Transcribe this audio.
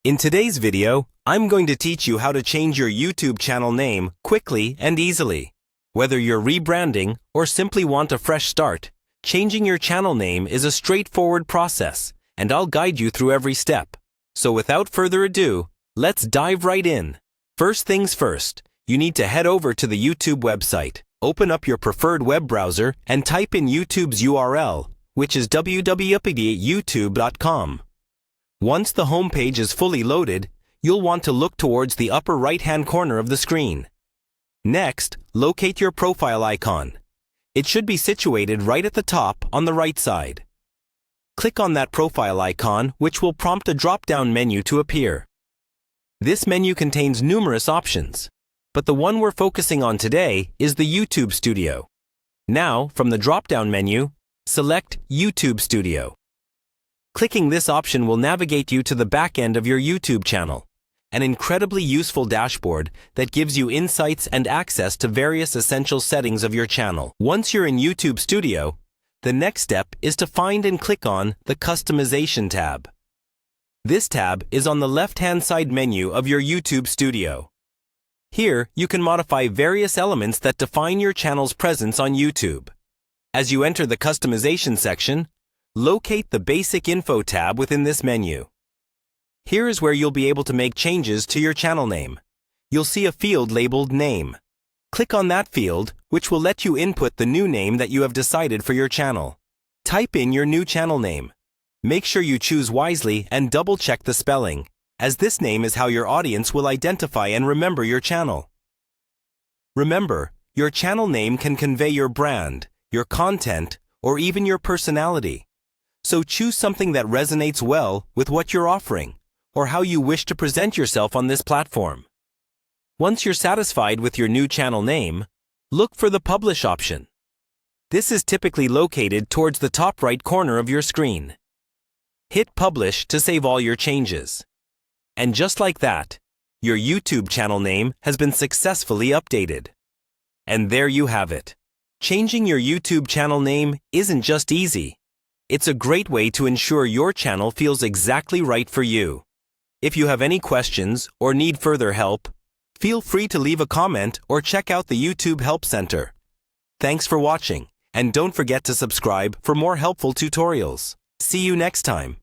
In today's video, I'm going to teach you how to change your YouTube channel name quickly and easily. Whether you're rebranding or simply want a fresh start, changing your channel name is a straightforward process, and I'll guide you through every step. So without further ado, let's dive right in. First things first, you need to head over to the YouTube website. Open up your preferred web browser and type in YouTube's URL, which is www.youtube.com. Once the home page is fully loaded, you'll want to look towards the upper right-hand corner of the screen. Next, locate your profile icon. It should be situated right at the top on the right side. Click on that profile icon, which will prompt a drop-down menu to appear. This menu contains numerous options, but the one we're focusing on today is the YouTube Studio. Now, from the drop-down menu, select YouTube Studio. Clicking this option will navigate you to the back end of your YouTube channel, an incredibly useful dashboard that gives you insights and access to various essential settings of your channel. Once you're in YouTube Studio, the next step is to find and click on the Customization tab. This tab is on the left-hand side menu of your YouTube Studio. Here, you can modify various elements that define your channel's presence on YouTube. As you enter the Customization section, locate the Basic Info tab within this menu. Here is where you'll be able to make changes to your channel name. You'll see a field labeled Name. Click on that field, which will let you input the new name that you have decided for your channel. Type in your new channel name. Make sure you choose wisely and double-check the spelling, as this name is how your audience will identify and remember your channel. Remember, your channel name can convey your brand, your content, or even your personality. So choose something that resonates well with what you're offering, or how you wish to present yourself on this platform. Once you're satisfied with your new channel name, look for the Publish option. This is typically located towards the top right corner of your screen. Hit Publish to save all your changes. And just like that, your YouTube channel name has been successfully updated. And there you have it. Changing your YouTube channel name isn't just easy. It's a great way to ensure your channel feels exactly right for you. If you have any questions or need further help, feel free to leave a comment or check out the YouTube Help Center. Thanks for watching, and don't forget to subscribe for more helpful tutorials. See you next time.